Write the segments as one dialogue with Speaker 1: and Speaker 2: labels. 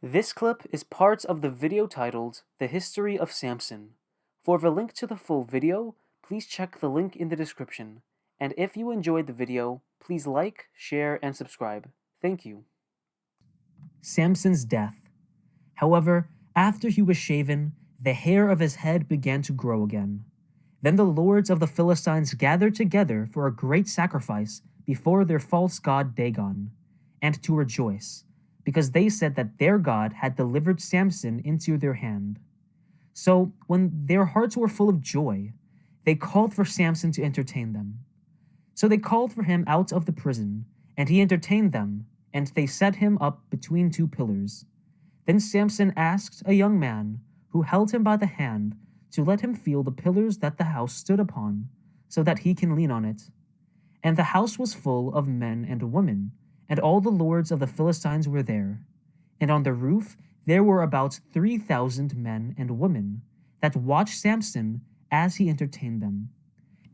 Speaker 1: This clip is part of the video titled The History of Samson. For the link to the full video, please check the link in the description. And if you enjoyed the video, please like, share, and subscribe. Thank you. Samson's death. However, after he was shaven, the hair of his head began to grow again. Then the lords of the Philistines gathered together for a great sacrifice before their false god Dagon, and to rejoice, because they said that their God had delivered Samson into their hand. So, when their hearts were full of joy, they called for Samson to entertain them. So they called for him out of the prison, and he entertained them, and they set him up between two pillars. Then Samson asked a young man, who held him by the hand, to let him feel the pillars that the house stood upon, so that he can lean on it. And the house was full of men and women, and all the lords of the Philistines were there. And on the roof there were about 3,000 men and women that watched Samson as he entertained them.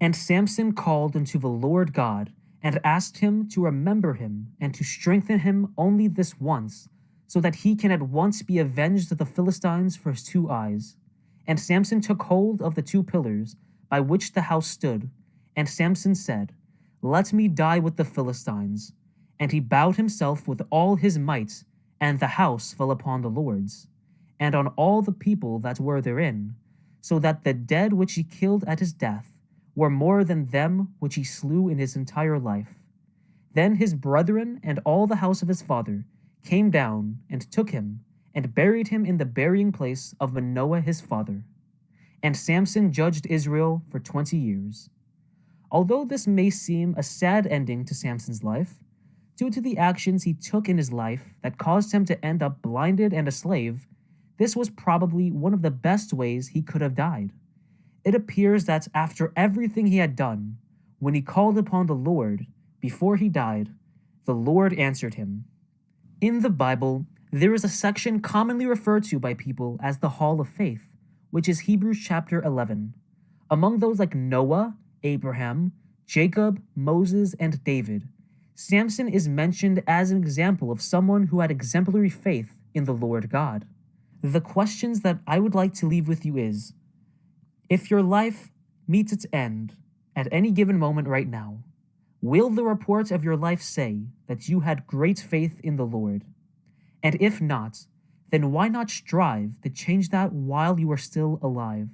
Speaker 1: And Samson called unto the Lord God, and asked him to remember him, and to strengthen him only this once, so that he can at once be avenged of the Philistines for his 2 eyes. And Samson took hold of the 2 pillars by which the house stood, and Samson said, Let me die with the Philistines. And he bowed himself with all his might, and the house fell upon the lords, and on all the people that were therein, so that the dead which he killed at his death were more than them which he slew in his entire life. Then his brethren and all the house of his father came down and took him, and buried him in the burying place of Manoah his father. And Samson judged Israel for 20 years. Although this may seem a sad ending to Samson's life, due to the actions he took in his life that caused him to end up blinded and a slave, this was probably one of the best ways he could have died. It appears that after everything he had done, when he called upon the Lord before he died, the Lord answered him. In the Bible, there is a section commonly referred to by people as the Hall of Faith, which is Hebrews chapter 11. Among those like Noah, Abraham, Jacob, Moses, and David, Samson is mentioned as an example of someone who had exemplary faith in the Lord God. The questions that I would like to leave with you is, if your life meets its end at any given moment right now, will the report of your life say that you had great faith in the Lord? And if not, then why not strive to change that while you are still alive?